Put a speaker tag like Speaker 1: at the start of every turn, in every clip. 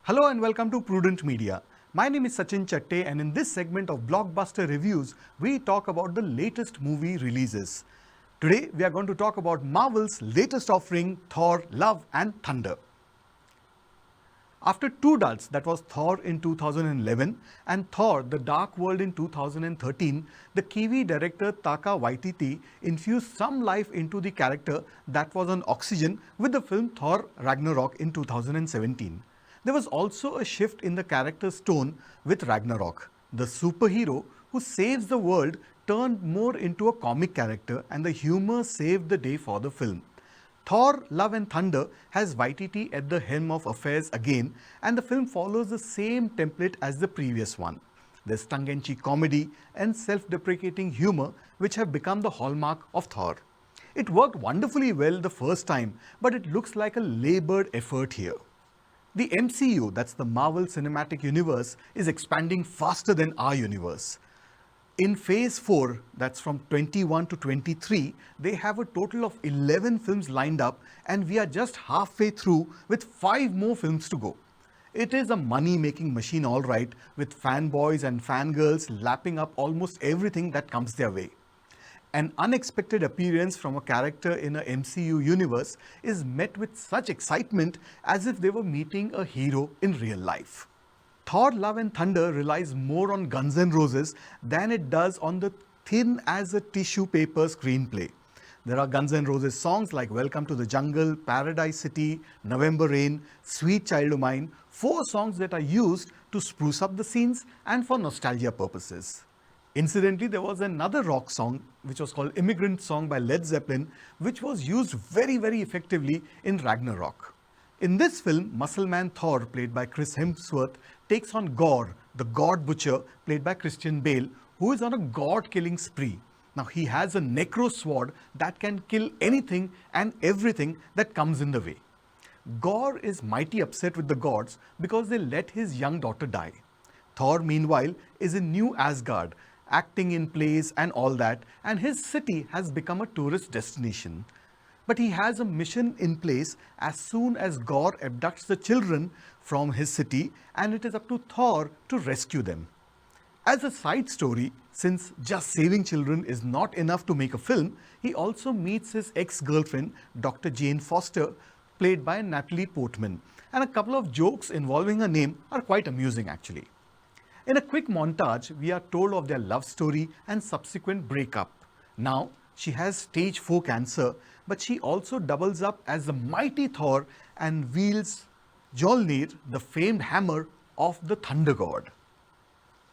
Speaker 1: Hello and welcome to Prudent Media. My name is Sachin Chatte, and in this segment of Blockbuster Reviews, we talk about the latest movie releases. Today, we are going to talk about Marvel's latest offering, Thor, Love and Thunder. After two duds, that was Thor in 2011 and Thor, The Dark World in 2013, the Kiwi director Taika Waititi infused some life into the character that was on oxygen with the film Thor Ragnarok in 2017. There was also a shift in the character's tone with Ragnarok. The superhero who saves the world turned more into a comic character, and the humor saved the day for the film. Thor, Love and Thunder has Waititi at the helm of affairs again, and the film follows the same template as the previous one. There's tongue-in-cheek comedy and self-deprecating humor which have become the hallmark of Thor. It worked wonderfully well the first time, but it looks like a labored effort here. The MCU, that's the Marvel Cinematic Universe, is expanding faster than our universe. In Phase 4, that's from 21 to 23, they have a total of 11 films lined up, and we are just halfway through with 5 more films to go. It is a money-making machine all right, with fanboys and fangirls lapping up almost everything that comes their way. An unexpected appearance from a character in a MCU universe is met with such excitement as if they were meeting a hero in real life. Thor, Love and Thunder relies more on Guns N' Roses than it does on the thin as a tissue paper screenplay. There are Guns N' Roses songs like Welcome to the Jungle, Paradise City, November Rain, Sweet Child O' Mine, 4 songs that are used to spruce up the scenes and for nostalgia purposes. Incidentally, there was another rock song which was called Immigrant Song by Led Zeppelin, which was used very effectively in Ragnarok. In this film, Muscle Man Thor, played by Chris Hemsworth, takes on Gore, the God Butcher, played by Christian Bale, who is on a god-killing spree. Now, he has a necro sword that can kill anything and everything that comes in the way. Gore is mighty upset with the gods because they let his young daughter die. Thor, meanwhile, is in New Asgard, acting in plays and all that, and his city has become a tourist destination. But he has a mission in place as soon as Gore abducts the children from his city, and it is up to Thor to rescue them. As a side story, since just saving children is not enough to make a film, he also meets his ex-girlfriend, Dr. Jane Foster, played by Natalie Portman, and a couple of jokes involving her name are quite amusing actually. In a quick montage, we are told of their love story and subsequent breakup. Now, she has stage 4 cancer, but she also doubles up as the mighty Thor and wields Mjolnir, the famed hammer of the Thunder God.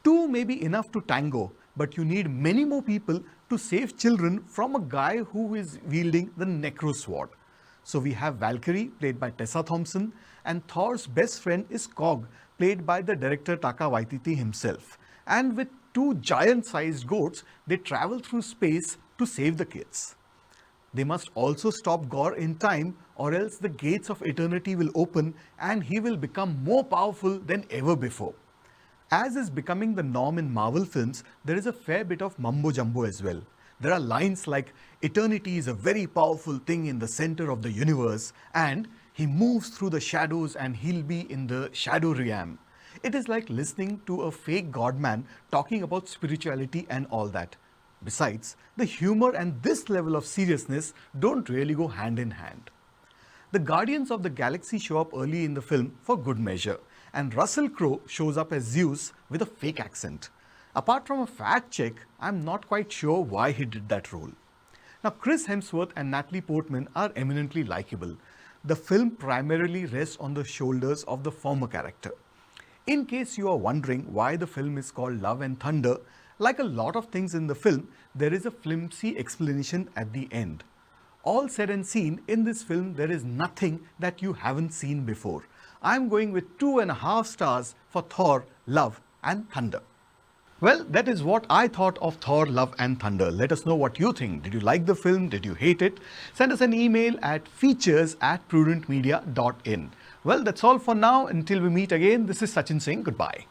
Speaker 1: 2 may be enough to tango, but you need many more people to save children from a guy who is wielding the Necro Sword. So we have Valkyrie, played by Tessa Thompson, and Thor's best friend is Kog, played by the director Taika Waititi himself. And with 2 giant-sized goats, they travel through space to save the kids. They must also stop Gore in time, or else the gates of eternity will open and he will become more powerful than ever before. As is becoming the norm in Marvel films, there is a fair bit of mumbo-jumbo as well. There are lines like, eternity is a very powerful thing in the center of the universe, and he moves through the shadows and he'll be in the shadow realm. It is like listening to a fake godman talking about spirituality and all that. Besides, the humor and this level of seriousness don't really go hand in hand. The Guardians of the Galaxy show up early in the film for good measure, and Russell Crowe shows up as Zeus with a fake accent. Apart from a fact check, I'm not quite sure why he did that role. Now, Chris Hemsworth and Natalie Portman are eminently likable. The film primarily rests on the shoulders of the former character. In case you are wondering why the film is called Love and Thunder, like a lot of things in the film, there is a flimsy explanation at the end. All said and seen, in this film there is nothing that you haven't seen before. I'm going with 2.5 stars for Thor, Love and Thunder. Well, that is what I thought of Thor, Love and Thunder. Let us know what you think. Did you like the film? Did you hate it? Send us an email at features@prudentmedia.in. Well, that's all for now. Until we meet again, this is Sachin saying goodbye.